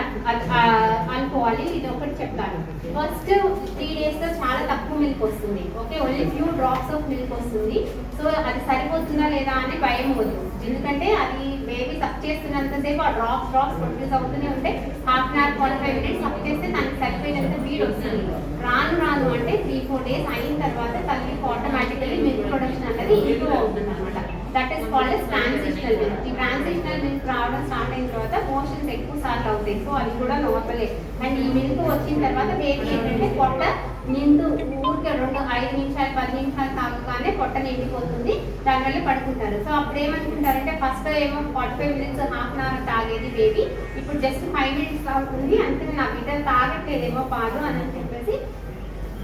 [SPEAKER 2] అనుకోవాలి. ఇది ఒకటి చెప్తాను. ఫస్ట్ 3 days లో చాలా తక్కువ మిల్క్ వస్తుంది. Okay, only few drops of milk వస్తుంది. సో అది సరిపోతుందా లేదా అని భయం వద్దు, ఎందుకంటే అది బేబీ సక్ చేస్తున్నంతసేపు ఆ డ్రాప్స్ ప్రొడ్యూస్ అవుతూనే ఉంటే 1/2 hour 45 minutes సక్ చేస్తే తనకి సరిపోయినంత ఫీడ్ వస్తుంది. రాను అంటే 3-4 days అయిన తర్వాత తల్లికి ఆటోమేటికలీ మిల్క్ ప్రొడక్షన్ అనేది ఇంప్రూవ్ అవుతుంది అనమాట. That is called as transitional milk. ఈ ట్రాన్సిషనల్ మిల్క్ రావడం స్టార్ట్ అయిన తర్వాత మోషన్స్ ఎక్కువ సార్లు అవుతాయి, సో అది కూడా నార్మలే. అండ్ ఈ మిల్క్ వచ్చిన తర్వాత బేబీ ఏంటంటే పొట్ట నిండు ఊరికే 5 నిమిషాలు 10 నిమిషాలు తాగగానే పొట్ట నిండిపోతుంది, దానివల్ల పడుకుంటారు. సో అప్పుడు ఏమనుకుంటారంటే ఫస్ట్ ఏమో 45 మినిట్స్ హాఫ్ అన్ అవర్ తాగేది బేబీ, ఇప్పుడు జస్ట్ 5 మినిట్స్ తాగుతుంది, అంతే నా బిడ్డ తాగట్లేదేమో పాలు అని చెప్పేసి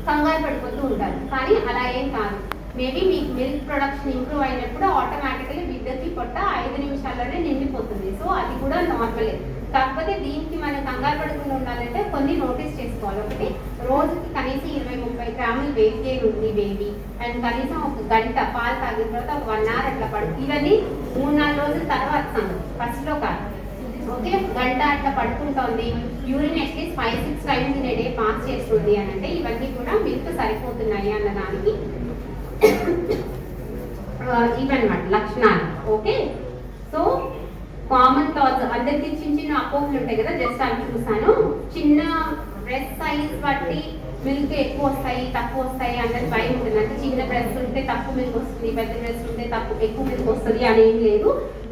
[SPEAKER 2] కంగారు పడిపోతూ ఉంటారు. కానీ అలా ఏం కాదు. మేబీ మీకు మిల్క్ ప్రొడక్షన్ ఇంప్రూవ్ అయినప్పుడు ఆటోమేటికలీ బిడ్డకి పొట్ట 5 నిమిషాల్లోనే నిండిపోతుంది. సో అది కూడా నార్మలే. కాకపోతే దీనికి మనం కంగారు పడకుండా ఉండాలంటే కొన్ని నోటీస్ చేసుకోవాలి. ఒకటి, రోజుకి కనీసం 20-30 గ్రాములు వెయిట్ గెయిన్ ఉంది బేబీ, అండ్ కనీసం 1 గంట పాలు తాగిన తర్వాత ఒక 1 అవర్ అట్లా పడుతుంది. ఇవన్నీ 3-4 రోజుల తర్వాత ఫస్ట్లో కాదు. ఓకే, గంట అట్లా పడుకుంటోంది, urine at least 5-6 times in day pass చేస్తుంది అని అంటే ఇవన్నీ కూడా మిల్క్ సరిపోతున్నాయి అన్నదానికి ఇవన్నమాట లక్షణాలు. ఓకే, సో కామన్ థాట్స్ అందరికి చిన్న చిన్న అపోహలు ఉంటాయి కదా, జస్ట్ అవి చూసాను. చిన్న బ్రెస్ట్ సైజ్ బట్టి మిల్క్ ఎక్కువ వస్తాయి తక్కువ వస్తాయి అన్నది భయం ఉంటుంది. అంటే చిన్న బ్రెస్ట్ ఉంటే తక్కువ మిల్క్ వస్తుంది, పెద్ద బ్రెస్ట్ ఉంటే ఎక్కువ మిల్క్ వస్తుంది అని ఏం లేదు.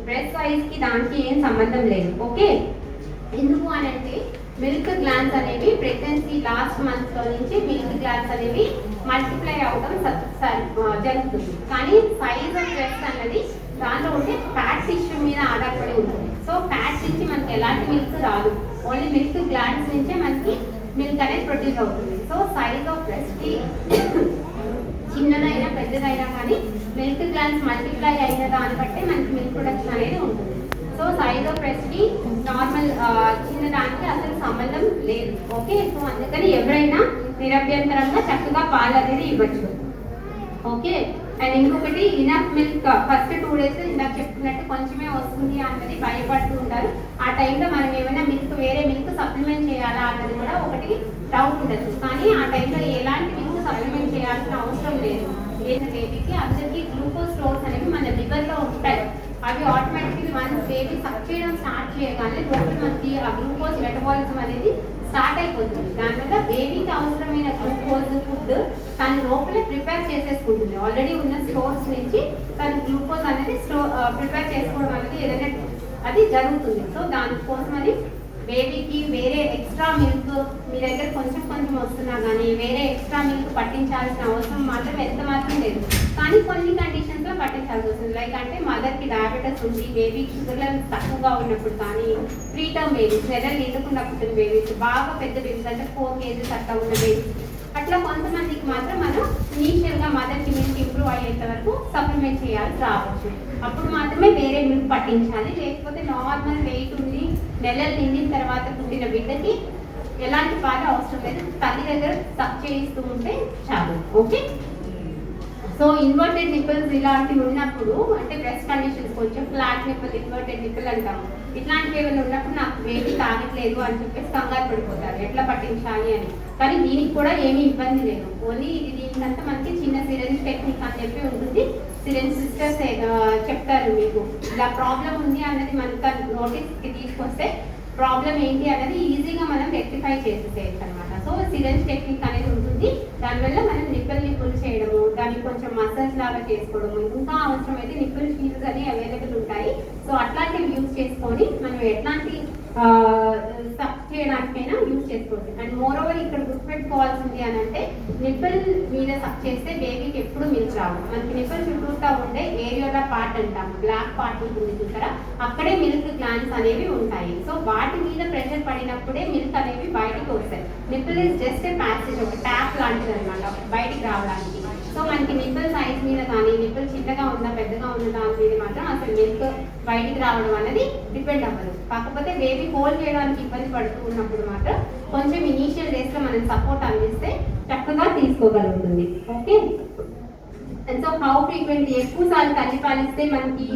[SPEAKER 2] బ్రెస్ట్ సైజ్ కి దానికి ఏం సంబంధం లేదు. ఓకే, ఎందుకు అని అంటే మిల్క్ గ్లాండ్స్ అనేవి ప్రెగ్నెన్సీ లాస్ట్ మంత్ లో నుంచి మిల్క్ గ్లాండ్స్ అనేవి మల్టిప్లై అవడం జరుగుతుంది. కానీ సైజ్ ఆఫ్ బ్రెస్ట్ అన్నది దాంట్లో ఉంటే ఫ్యాట్ టిష్యూ మీద ఆధారపడి ఉంటుంది. సో ఫ్యాట్ నుంచి మనకి ఎలాంటి మిల్క్ రాదు, ఓన్లీ మిల్క్ గ్లాండ్స్ నుంచే మనకి మిల్క్ అనేది ప్రొడ్యూస్ అవుతుంది. సో సైజ్ ఆఫ్ బ్రెస్ట్ కి చిన్నదైనా పెద్దదైనా కానీ మిల్క్ గ్లాండ్స్ మల్టిప్లై అయిన దాన్ని బట్టి మనకి మిల్క్ ప్రొడక్షన్ అనేది ఉంటుంది. సో సైజ్ ఆఫ్ బ్రెస్ట్ కి నార్మల్ చిన్నదానికి అసలు సంబంధం లేదు. ఓకే, సో అందుకని ఎవరైనా నిరభ్యంతరంగా చక్కగా పాలు అనేది ఇవ్వచ్చు. ఓకే, అండ్ ఇంకొకటి ఇనఫ్ మిల్క్ ఫస్ట్ 2 days ఇందాక చెప్తున్నట్టు కొంచెమే వస్తుంది అన్నది భయపడుతూ ఉంటారు. ఆ టైంలో మనం ఏమైనా వేరే మిల్క్ సప్లిమెంట్ చేయాలా అన్నది కూడా ఒకటి డౌట్ ఉండదు. కానీ ఆ టైంలో ఎలాంటి మిల్క్ సప్లిమెంట్ చేయాల్సిన అవసరం లేదు. బేబీకి అందరికీ గ్లూకోజ్ స్టోర్స్ అనేవి మన లివర్లో ఉంటాయి. అవి ఆటోమేటిక్లీ వన్స్ బేబీ సక్ చేయడం స్టార్ట్ చేయగానే లోపల మనకి ఆ గ్లూకోజ్ మెటబాలిజం అనేది స్టార్ట్ అయిపోతుంది. దానివల్ల బేబీకి అవసరమైన గ్లూకోజ్ ఫుడ్ తను లోపలే ప్రిపేర్ చేసేసుకుంటుంది. ఆల్రెడీ ఉన్న స్టోర్స్ నుంచి తను గ్లూకోజ్ అనేది ప్రిపేర్ చేసుకోవడం అనేది ఏదైనా అది జరుగుతుంది. సో దానికోసమని బేబీకి వేరే ఎక్స్ట్రా మిల్క్ మీ దగ్గర కొంచెం కొంచెం వస్తున్నా కానీ వేరే ఎక్స్ట్రా మిల్క్ పట్టించాల్సిన అవసరం మాత్రం ఎంత మాత్రం లేదు. కానీ కొన్ని కండిషన్స్లో పట్టించాల్సి వస్తుంది. లైక్ అంటే మదర్కి డయాబెటీస్ ఉంది, బేబీకి షుగర్ లెవెల్స్ తక్కువగా ఉన్నప్పుడు, కానీ ప్రీటర్మ్ బేబీస్ నెలలు నిండుకుండా పుట్టిన బేబీస్, బాగా పెద్ద బేబీస్ అంటే 4 kgs అట్లా ఉన్న బేబీస్, అట్లా కొంతమందికి మాత్రం మనం ఇనీషియల్గా మదర్కి మిల్క్ ఇంప్రూవ్ అయ్యేంత వరకు సప్లిమెంట్ చేయాల్సి రావచ్చు. అప్పుడు మాత్రమే వేరే మిల్క్ పట్టించాలి. లేకపోతే నార్మల్ వెయిట్ ఉండి నెలలు నిండిన తర్వాత పుట్టిన బిడ్డకి ఎలాంటి పాలు అవసరం లేదు, తల్లి దగ్గర సక్ చేయిస్తూ ఉంటే చాలు. ఓకే, సో ఇన్వర్టెడ్ నిప్పుల్స్ ఇలాంటివి ఉన్నప్పుడు అంటే బ్రెస్ట్ కండిషన్స్ కొంచెం ఫ్లాట్ నిప్పుల్, ఇన్వర్టెడ్ నిప్పుల్ అంటాము, ఇట్లాంటివి ఏమైనా ఉన్నప్పుడు నాకు బేబీ తాగట్లేదు అని చెప్పేసి కంగారు పడిపోతారు ఎట్లా పట్టించాలి అని. కానీ దీనికి కూడా ఏమీ ఇబ్బంది లేదు. ఓన్లీ దీనికంతా మనకి చిన్న సిరెంజ్ టెక్నిక్ అని చెప్పి ఉంటుంది. సిరెంజ్ సిస్టర్స్ చెప్తారు మీకు ఇలా ప్రాబ్లం ఉంది అన్నది మనకు నోటీస్కి తీసుకొస్తే ప్రాబ్లం ఏంటి అనేది ఈజీగా మనం రెక్టిఫై చేసేసేయచ్చు అనమాట. సో సిరెంజ్ టెక్నిక్ అనేది ఉంటుంది. దానివల్ల మనం నిప్పుల్ని పుల్ చేయడము, దానికి కొంచెం మసాజ్ లాగా చేసుకోవడము, ఇంకా అవసరమైతే నిప్పుల్ షీల్స్ అని అవైలబుల్ ఉంటాయి. సో అట్లాంటివి యూజ్ చేసుకొని మనం ఎట్లాంటి సక్ చేయడానికైనా యూజ్ చేసుకోవచ్చు. అండ్ మోర్ ఓవర్ ఇక్కడ గుర్తుపెట్టుకోవాల్సింది అని అంటే నిప్పుల్ మీద సక్ చేస్తే బేబీకి ఎప్పుడు మిల్క్ రావు. మనకి నిప్పుల్ చుట్టూతా ఉండే ఏరియోలా పార్ట్ అంటాం, బ్లాక్ పార్ట్ ఉంటుంది చూసారా, అక్కడే మిల్క్ గ్లాండ్స్ అనేవి ఉంటాయి. సో వాటి మీద ప్రెషర్ పడినప్పుడే మిల్క్ అనేవి బయటకు వస్తాయి. Nipple is just a passage, ఒక ట్యాప్ లాంటిది అనమాట బయటికి రావడానికి. సో మనకి నిప్పుల్ సైజ్ మీద కానీ నిప్పుల్ చిన్నగా ఉందా పెద్దగా ఉన్న దాని మీద మాత్రం అసలు మిల్క్ బయటికి రావడం అనేది డిపెండ్ అవ్వదు. కాకపోతే బేబీ హోల్డ్ చేయడానికి ఇబ్బంది పడుతూ ఉన్నప్పుడు మాత్రం కొంచెం ఇనీషియల్ డేస్లో మనం సపోర్ట్ అందిస్తే చక్కగా తీసుకోగలుగుతుంది. Okay, and so how frequently ఎక్కువసార్లు తల్లి పాలిస్తే మనకి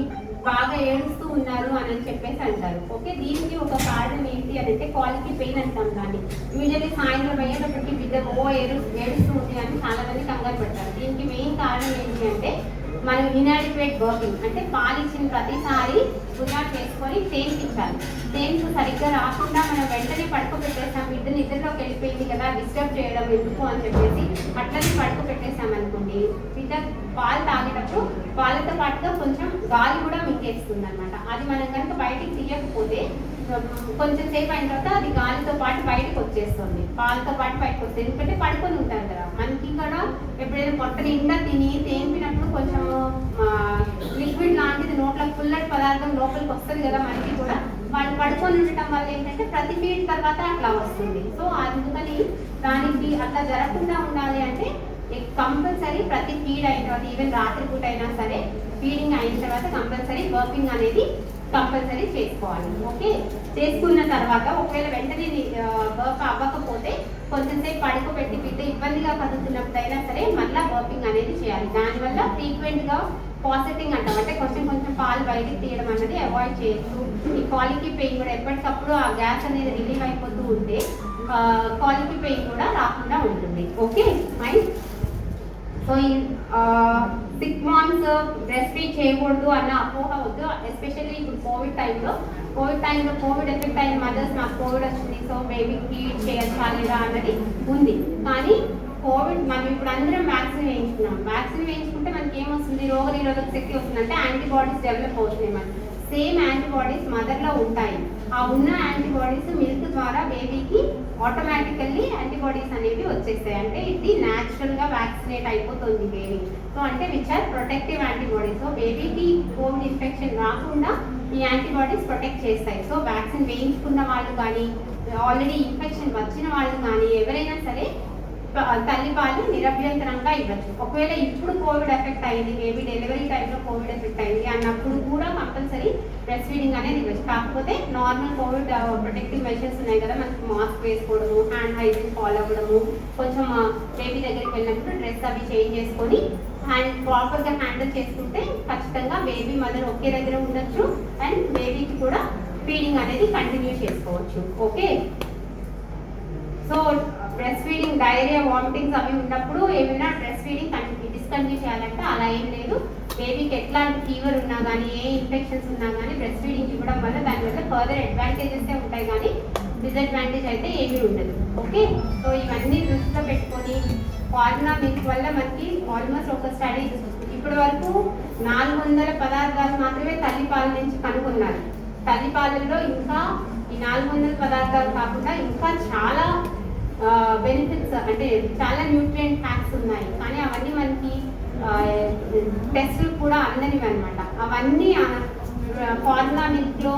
[SPEAKER 2] బాగా ఏడుస్తూ ఉన్నారు అని చెప్పేసి అంటారు. ఓకే, దీనికి ఒక కారణం ఏంటి అని అంటే క్వాలిటీ పెయిన్ అంటాం దాన్ని. యూజువల్లీ సాయంత్రం అయ్యేటప్పటికి బిడ్డ ఏడుస్తూ ఉంది అని చాలా మంది కంగారు పడతారు. దీనికి మెయిన్ కారణం ఏంటి అంటే మనం ఇన్యాడిక్వేట్ బర్పింగ్ అంటే పాలు ఇచ్చిన ప్రతిసారి గుజాట్ వేసుకొని తేనిపించాలి. తేన్పు సరిగ్గా రాకుండా మనం వెంటనే పడుకోబెట్టేసాం, బిడ్డ నిద్రలోకి వెళ్ళిపోయింది కదా డిస్టర్బ్ చేయడం ఎందుకు అని చెప్పేసి అట్లనే పడుకోబెట్టేసాం అనుకోండి, బిడ్డ పాలు తాగేటప్పుడు పాలతో పాటుగా కొంచెం గాలి కూడా మింగేస్తుంది అనమాట. అది మనం కనుక బయటికి తీయకపోతే కొంచెం సేపు అయిన తర్వాత అది గాలితో పాటు బయటకు వచ్చేస్తుంది, పాలతో పాటు బయటకు వస్తుంది. ఎందుకంటే పడుకొని ఉంటారు కదా, మనకి కూడా ఎప్పుడైనా పొట్ట నిండా తిని తేంపినప్పుడు కొంచెం లిక్విడ్ లాంటిది నోట్లకు పుల్లటి పదార్థం లోపలికి వస్తుంది కదా, మనకి కూడా వాళ్ళు పడుకొని ఉండటం వల్ల ఏంటంటే ప్రతి ఫీడ్ తర్వాత అట్లా వస్తుంది. సో అందుకని దానికి అట్లా జరగకుండా ఉండాలి అంటే కంపల్సరీ ప్రతి ఫీడ్ అయిన తర్వాత ఈవెన్ రాత్రిపూట అయినా సరే ఫీడింగ్ అయిన తర్వాత కంపల్సరీ బర్పింగ్ అనేది కంపల్సరీ చేసుకోవాలి. ఓకే, చేసుకున్న తర్వాత ఒకవేళ వెంటనే బర్ప్ అవ్వకపోతే కొంచెం సేపు పడుకోబెట్టి బిడ్డ ఇబ్బందిగా కదులుతున్నప్పుడైనా సరే మళ్ళీ బర్పింగ్ అనేది చేయాలి. దానివల్ల ఫ్రీక్వెంట్గా పాసెటింగ్ అంటాం, అంటే కొంచెం కొంచెం పాలు బయటికి తీయడం అనేది అవాయిడ్ చేయొచ్చు. ఈ కాలికి పెయిన్ కూడా ఎప్పటికప్పుడు ఆ గ్యాస్ అనేది రిలీవ్ అయిపోతూ ఉంటే కాలికి పెయిన్ కూడా రాకుండా ఉంటుంది. Okay fine. సో ఈ 6 months బ్రెస్ట్ ఫీడ్ చేయకూడదు అన్న అపోహ వద్దు. ఎస్పెషల్లీ ఇప్పుడు కోవిడ్ టైంలో కోవిడ్ ఎఫెక్ట్ అయిన మదర్స్ నాకు కోవిడ్ వచ్చింది సో బేబీకి ఫీడ్ చేయొచ్చా లేదా అన్నది ఉంది. కానీ కోవిడ్ మనం ఇప్పుడు అందరం వ్యాక్సిన్ వేయించుకున్నాం. వ్యాక్సిన్ వేయించుకుంటే మనకి ఏమొస్తుంది, రోగ నిరోధక శక్తి వస్తుందంటే యాంటీబాడీస్ డెవలప్ అవుతున్నాయి. మనకి సేమ్ యాంటీబాడీస్ మదర్లో ఉంటాయి. ఆ ఉన్న యాంటీబాడీస్ మిల్క్ ద్వారా బేబీకి ఆటోమేటికల్లీ యాంటీబాడీస్ అనేవి వచ్చేస్తాయి. అంటే ఇది న్యాచురల్గా వ్యాక్సినేట్ అయిపోతుంది బేబీ. సో అంటే which are protective antibodies. So బేబీకి కోవిడ్ ఇన్ఫెక్షన్ రాకుండా ఈ యాంటీబాడీస్ ప్రొటెక్ట్ చేస్తాయి. సో వ్యాక్సిన్ వేయించుకున్న వాళ్ళు కానీ ఆల్రెడీ ఇన్ఫెక్షన్ వచ్చిన వాళ్ళు కానీ ఎవరైనా సరే తల్లిపాలు నిరభ్యంతరంగా ఇవ్వచ్చు. ఒకవేళ ఇప్పుడు కోవిడ్ ఎఫెక్ట్ అయింది, బేబీ డెలివరీ టైంలో కోవిడ్ ఎఫెక్ట్ అయింది అన్నప్పుడు కూడా కంపల్సరీ బ్రెస్ట్ ఫీడింగ్ అనేది ఇవ్వచ్చు. కాకపోతే నార్మల్ కోవిడ్ ప్రొటెక్టివ్ మెజర్స్ ఉన్నాయి కదా, మనకి మాస్క్ వేసుకోవడము, హ్యాండ్ హైజీన్ ఫాలో అవ్వడము, కొంచెం బేబీ దగ్గరికి వెళ్ళినప్పుడు డ్రెస్ అవి చేంజ్ చేసుకొని ప్రాపర్గా హ్యాండిల్ చేసుకుంటే ఖచ్చితంగా బేబీ మదర్ ఒకే దగ్గర ఉండొచ్చు అండ్ బేబీకి కూడా ఫీడింగ్ అనేది కంటిన్యూ చేసుకోవచ్చు. Okay, so breast feeding diarrhoea vomitings అవి ఉన్నప్పుడు ఏమైనా బ్రెస్ట్ ఫీడింగ్ డిస్కంటిన్యూ చేయాలంటే అలా ఏం లేదు. బేబీకి ఎట్లాంటి ఫీవర్ ఉన్నా కానీ ఏ ఇన్ఫెక్షన్స్ ఉన్నా కానీ బ్రెస్ట్ ఫీడింగ్ ఇవ్వడం వల్ల దానివల్ల ఫర్దర్ అడ్వాంటేజెస్ ఉంటాయి కానీ డిసడ్వాంటేజ్ అయితే ఏమీ ఉండదు. ఓకే, సో ఇవన్నీ దృష్టిలో పెట్టుకొని ఫార్ములా మిల్క్ వల్ల మనకి ఆల్మోస్ట్ ఒక స్టడీ ఇప్పటి వరకు 400 పదార్థాలు మాత్రమే తల్లిపాల నుంచి కనుగొన్నారు. తల్లిపాలల్లో ఇంకా ఈ 400 పదార్థాలు కాకుండా ఇంకా చాలా బెనిఫిట్స్ అంటే చాలా న్యూట్రియంట్ ఫ్యాక్ట్స్ ఉన్నాయి. కానీ అవన్నీ మనకి టెస్టులు కూడా అందనివి అనమాట. అవన్నీ ఫార్ములా మిల్క్లో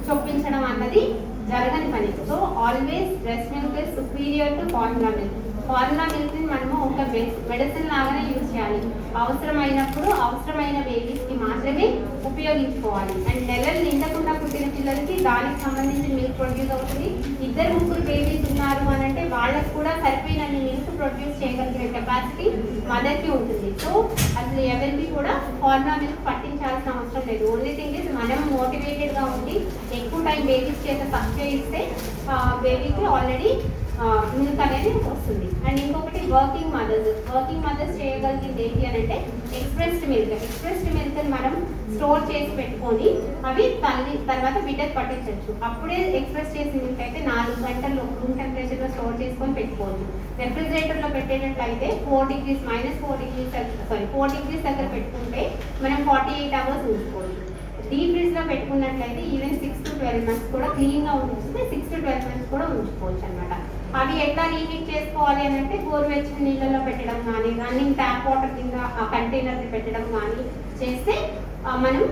[SPEAKER 2] చొప్పించడం అన్నది జరగని పని. So always breast milk is superior to formula milk. Formula మిల్క్ని మనము ఒక మెడిసిన్ లాగానే యూజ్ చేయాలి. అవసరమైనప్పుడు అవసరమైన బేబీస్కి మాత్రమే ఉపయోగించుకోవాలి. అండ్ నెలలు నిండకుండా పుట్టిన పిల్లలకి దానికి సంబంధించిన మిల్క్ ప్రొడ్యూస్ అవుతుంది. 2-3 బేబీస్ ఉన్నారు అని అంటే వాళ్ళకు కూడా సరిపోయినన్ని మిల్క్ ప్రొడ్యూస్ చేయగలిగే కెపాసిటీ మదర్కి ఉంటుంది. సో అసలు ఎవరికి కూడా ఫార్ములా మిల్క్ పట్టించాల్సిన అవసరం లేదు. ఓన్లీ థింగ్ ఇస్ మనం మోటివేటెడ్గా ఉండి ఎక్కువ టైం బేబీస్ చేత సబ్స్క్రైబ్ ఇస్తే బేబీకి ఆల్రెడీ మిల్క్ అనేది వస్తుంది. అండ్ ఇంకొకటి వర్కింగ్ మదర్స్ చేయగలిగింది ఏంటి అని అంటే ఎక్స్ప్రెస్డ్ మిల్క్ మనం స్టోర్ చేసి పెట్టుకొని అవి తల్లి తర్వాత బిడ్డకు పట్టించవచ్చు. అప్పుడే ఎక్స్ప్రెస్ చేసిన మిల్క్ అయితే 4 గంటలు రూమ్ టెంపరేచర్లో స్టోర్ చేసుకొని పెట్టుకోవచ్చు. రెఫ్రిజిరేటర్లో పెట్టేటట్లయితే 4 degrees దగ్గర పెట్టుకుంటే మనం 48 hours ఉంచుకోవచ్చు. డీప్ ఫ్రీజ్లో పెట్టుకున్నట్లయితే ఈవెన్ 6 to 12 months కూడా క్లీన్గా ఉంచుకుంటే 6 to 12 months కూడా ఉంచుకోవచ్చు అనమాట. అవి ఎట్లా రీహీట్ చేసుకోవాలి అని అంటే గోరువెచ్చని నీళ్ళలో పెట్టడం కానీ రన్నింగ్ ట్యాప్ వాటర్ కింద ఆ కంటైనర్ని పెట్టడం కానీ చేస్తే మనం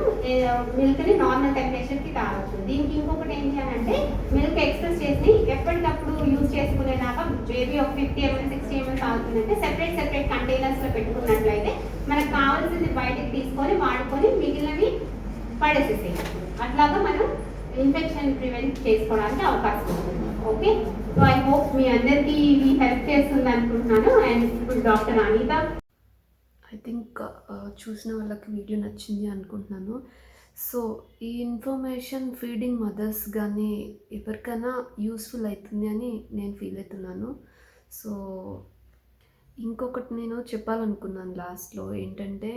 [SPEAKER 2] మిల్క్ని నార్మల్ టెంపరేచర్కి తాగొచ్చు. దీనికి ఇంకొకటి ఏంటి అని అంటే మిల్క్ ఎక్స్ప్రెస్ చేసి ఎప్పటికప్పుడు యూజ్ చేసుకునేదాకా బేబీ ఒక 50 ml 60 ml తాగుతుందంటే సెపరేట్ కంటైనర్స్లో పెట్టుకున్నట్లయితే మనకు కావాల్సింది బయటకు తీసుకొని వాడుకొని మిగిలినవి పడేసేసేయచ్చు. అట్లాగా మనం ఇన్ఫెక్షన్ ప్రివెంట్ చేసుకోవడానికి అవకాశం ఉంటుంది. ఓకే, సో ఐ హోప్ మీ అందరికీ ఇది హెల్ప్ చేస్తుంది అనుకుంటున్నాను. అండ్ ఇప్పుడు డాక్టర్ అనిత,
[SPEAKER 1] ఐ థింక్ చూసిన వాళ్ళకి వీడియో నచ్చింది అనుకుంటున్నాను. సో ఈ ఇన్ఫర్మేషన్ ఫీడింగ్ మదర్స్ కానీ ఎవరికైనా యూస్ఫుల్ అవుతుంది అని నేను ఫీల్ అవుతున్నాను. సో ఇంకొకటి నేను చెప్పాలనుకున్నాను లాస్ట్లో ఏంటంటే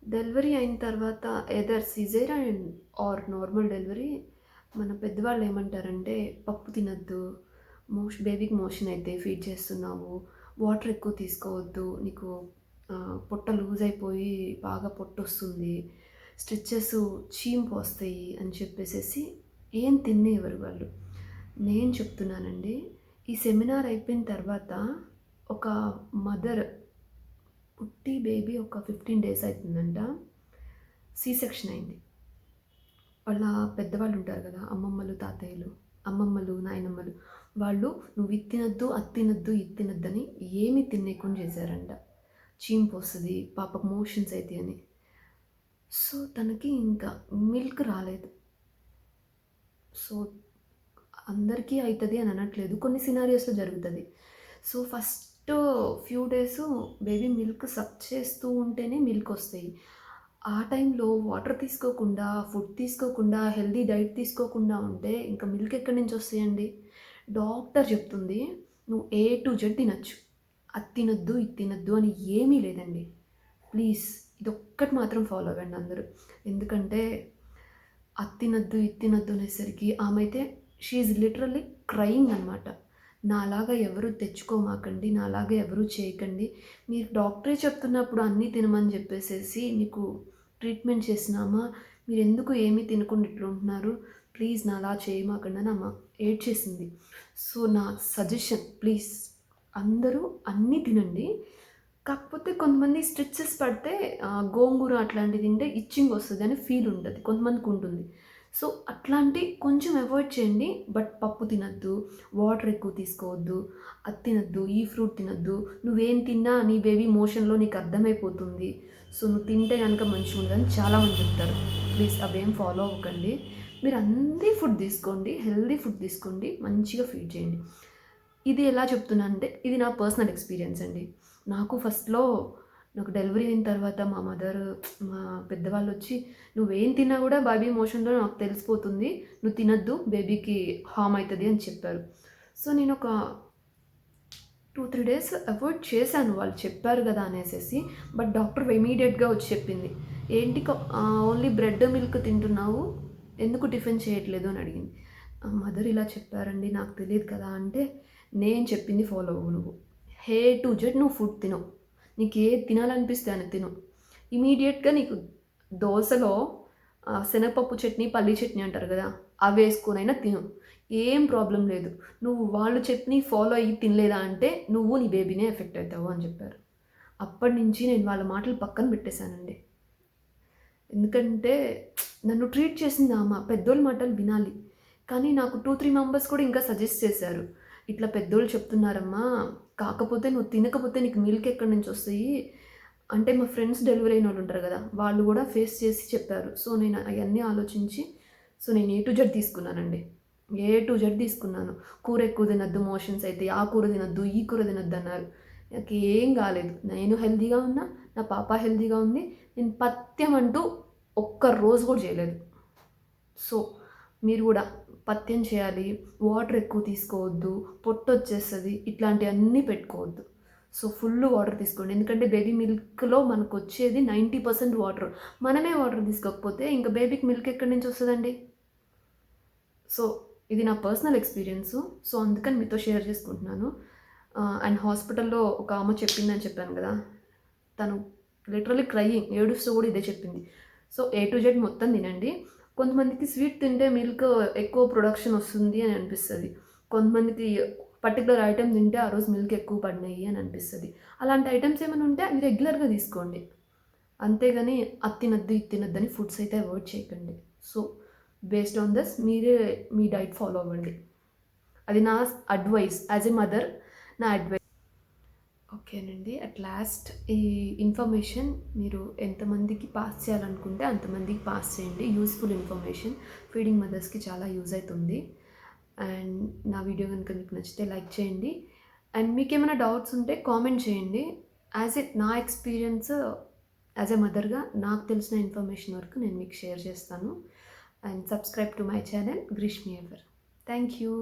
[SPEAKER 1] డెలివరీ అయిన తర్వాత either caesarean or normal delivery మన పెద్దవాళ్ళు ఏమంటారంటే పప్పు తినొద్దు, బేబీకి మోషన్ అయితే ఫీడ్ చేస్తున్నావు, వాటర్ ఎక్కువ తీసుకోవద్దు, నీకు పొట్ట లూజ్ అయిపోయి బాగా పొట్టొస్తుంది, స్టిచ్చెస్ చీము వస్తాయి అని చెప్పేసేసి ఏం తినేవారు వాళ్ళు. నేను చెప్తున్నానండి, ఈ సెమినార్ అయిపోయిన తర్వాత ఒక మదర్ పుట్టి బేబీ ఒక 15 డేస్ అవుతుందంట, సి సెక్షన్ అయింది. వాళ్ళ పెద్దవాళ్ళు ఉంటారు కదా, అమ్మమ్మలు, తాతయ్యలు, అమ్మమ్మలు, నాయనమ్మలు, వాళ్ళు నువ్వు ఇది తినొద్దు, అది తినొద్దు, ఇది తినొద్దని ఏమి తినేకుండా చేశారంట. చీము వస్తుంది, పాపకు మోషన్స్ అవుతాయి అని. సో తనకి ఇంకా మిల్క్ రాలేదు. సో అందరికీ అవుతుంది అని అనట్లేదు, కొన్ని సినారియోస్లో జరుగుతుంది. So first few days baby milk suck చేస్తూ ఉంటేనే మిల్క్ వస్తాయి. ఆ టైంలో వాటర్ తీసుకోకుండా, ఫుడ్ తీసుకోకుండా, హెల్దీ డైట్ తీసుకోకుండా ఉంటే ఇంకా మిల్క్ ఎక్కడి నుంచి వస్తాయండి? డాక్టర్ చెప్తుంది నువ్వు A to Z తినచ్చు, అది తినొద్దు, ఇది తినొద్దు అని ఏమీ లేదండి. ప్లీజ్ ఇదొక్కటి మాత్రం ఫాలో అవ్వండి అందరూ. ఎందుకంటే అది తినొద్దు, ఇది తినొద్దు అనేసరికి ఆమె అయితే షీఈ్ లిటరల్లీ క్రయింగ్ అనమాట. నాలాగా ఎవరు తెచ్చుకోమాకండి, నాలాగా ఎవరు చేయకండి, మీరు డాక్టరే చెప్తున్నప్పుడు అన్నీ తినమని చెప్పేసేసి మీకు ట్రీట్మెంట్ చేసినామా, మీరు ఎందుకు ఏమీ తినకుండా ఇట్లా ఉంటున్నారు, ప్లీజ్ నాలా చేయమాకండి అని అమ్మ ఏడ్చేసింది. సో నా సజెషన్, ప్లీజ్ అందరూ అన్నీ తినండి. కాకపోతే కొంతమంది స్ట్రిచెస్ పడితే గోంగూర అట్లాంటివి తింటే ఇచ్చింగ్ వస్తుంది అని ఫీల్ ఉంటుంది, కొంతమందికి ఉంటుంది. సో అట్లాంటి కొంచెం అవాయిడ్ చేయండి. బట్ పప్పు తినద్దు, వాటర్ ఎక్కువ తీసుకోవద్దు, అది తినద్దు, ఈ ఫ్రూట్ తినద్దు, నువ్వేం తిన్నా నీ బేబీ మోషన్లో నీకు అర్థమైపోతుంది, సో నువ్వు తింటే కనుక మంచిగా ఉండదని చాలామంది చెప్తారు. ప్లీజ్ అవేం ఫాలో అవ్వకండి. మీరు అన్ని ఫుడ్ తీసుకోండి, హెల్దీ ఫుడ్ తీసుకోండి, మంచిగా ఫీడ్ చేయండి. ఇది ఎలా చెప్తున్నా అంటే ఇది నా పర్సనల్ ఎక్స్పీరియన్స్ అండి. నాకు ఫస్ట్లో నాకు డెలివరీ అయిన తర్వాత మా మదర్, మా పెద్దవాళ్ళు వచ్చి నువ్వేం తిన్నా కూడా బేబీ మోషన్లో నాకు తెలిసిపోతుంది, నువ్వు తినద్దు, బేబీకి హామ్ అవుతుంది అని చెప్పారు. సో నేను ఒక 2-3 డేస్ అవాయిడ్ చేశాను, వాళ్ళు చెప్పారు కదా అనేసి. బట్ డాక్టర్ ఇమీడియట్గా వచ్చి చెప్పింది, ఏంటి ఓన్లీ బ్రెడ్ మిల్క్ తింటున్నావు, ఎందుకు టిఫిన్ చేయట్లేదు అని అడిగింది. మదర్ ఇలా చెప్పారండి, నాకు తెలియదు కదా అంటే, నేను చెప్పింది ఫాలో అవ్వు నువ్వు, A to Z నువ్వు ఫుడ్ తిను, నీకు ఏ తినాలనిపిస్తే అని తిను. ఇమీడియట్గా నీకు దోశలో శనగపప్పు చట్నీ, పల్లీ చట్నీ అంటారు కదా, అవి వేసుకొనైనా తిను, ఏం ప్రాబ్లం లేదు. నువ్వు వాళ్ళు చెప్పి ఫాలో అయ్యి తినలేదా అంటే నువ్వు నీ బేబీనే ఎఫెక్ట్ అవుతావు అని చెప్పారు. అప్పటి నుంచి నేను వాళ్ళ మాటలు పక్కన పెట్టేశానండి. ఎందుకంటే నన్ను ట్రీట్ చేసింది ఆమె, పెద్దోళ్ళ మాటలు వినాలి. కానీ నాకు 2-3 మెంబర్స్ కూడా ఇంకా సజెస్ట్ చేశారు, ఇట్లా పెద్దోళ్ళు చెప్తున్నారమ్మా, కాకపోతే నువ్వు తినకపోతే నీకు మిల్క్ ఎక్కడి నుంచి వస్తాయి అంటే, మా ఫ్రెండ్స్ డెలివరీ అయిన వాళ్ళు ఉంటారు కదా, వాళ్ళు కూడా ఫేస్ చేసి చెప్పారు. సో నేను అవన్నీ ఆలోచించి సో నేను A to Z తీసుకున్నానండి, A to Z తీసుకున్నాను. కూర ఎక్కువ తినద్దు, మోషన్స్ అయితే, ఆ కూర తినద్దు, ఈ కూర తినద్దు అన్నారు. నాకు ఏం కాలేదు, నేను హెల్తీగా ఉన్నా, నా పాప హెల్తీగా ఉంది. నేను పథ్యం అంటూ ఒక్క రోజు కూడా చేయలేదు. సో మీరు కూడా పథ్యం చేయాలి, వాటర్ ఎక్కువ తీసుకోవద్దు, పొట్టు వచ్చేస్తుంది, ఇట్లాంటివన్నీ పెట్టుకోవద్దు. సో ఫుల్ వాటర్ తీసుకోండి, ఎందుకంటే బేబీ మిల్క్లో మనకు వచ్చేది 90% వాటర్. మనమే వాటర్ తీసుకోకపోతే ఇంకా బేబీకి మిల్క్ ఎక్కడి నుంచి వస్తుందండి? సో ఇది నా పర్సనల్ ఎక్స్పీరియన్సు, సో అందుకని మీతో షేర్ చేసుకుంటున్నాను. అండ్ హాస్పిటల్లో ఒక ఆమె చెప్పిందని చెప్పాను కదా, తను లిటరలీ క్రయింగ్, ఏడుస్తూ కూడా ఇదే చెప్పింది. సో A to Z మొత్తం తినండి. కొంతమందికి స్వీట్ తింటే మిల్క్ ఎక్కువ ప్రొడక్షన్ వస్తుంది అని అనిపిస్తుంది, కొంతమందికి పర్టికులర్ ఐటెం తింటే ఆ రోజు మిల్క్ ఎక్కువ పడినాయి అని అనిపిస్తుంది. అలాంటి ఐటమ్స్ ఏమైనా ఉంటే అవి రెగ్యులర్గా తీసుకోండి, అంతేగాని అది తినద్దు, ఇది తినద్దని ఫుడ్స్ అయితే అవాయిడ్ చేయకండి. సో బేస్డ్ ఆన్ దిస్ మీరే మీ డైట్ ఫాలో అవ్వండి, అది నా అడ్వైస్ యాజ్ ఎ మదర్, నా అడ్వైస్. ఓకేనండి, అట్ లాస్ట్ ఈ ఇన్ఫర్మేషన్ మీరు ఎంతమందికి పాస్ చేయాలనుకుంటే అంతమందికి పాస్ చేయండి. యూస్ఫుల్ ఇన్ఫర్మేషన్ ఫీడింగ్ మదర్స్కి చాలా యూజ్ అవుతుంది. అండ్ నా వీడియో కనుక మీకు నచ్చితే లైక్ చేయండి. అండ్ మీకు ఏమైనా డౌట్స్ ఉంటే కామెంట్ చేయండి. నా ఎక్స్పీరియన్స్ యాజ్ ఎ మదర్గా నాకు తెలిసిన ఇన్ఫర్మేషన్ వరకు నేను మీకు షేర్ చేస్తాను. And subscribe to my channel Greeshmi ever. Thank you.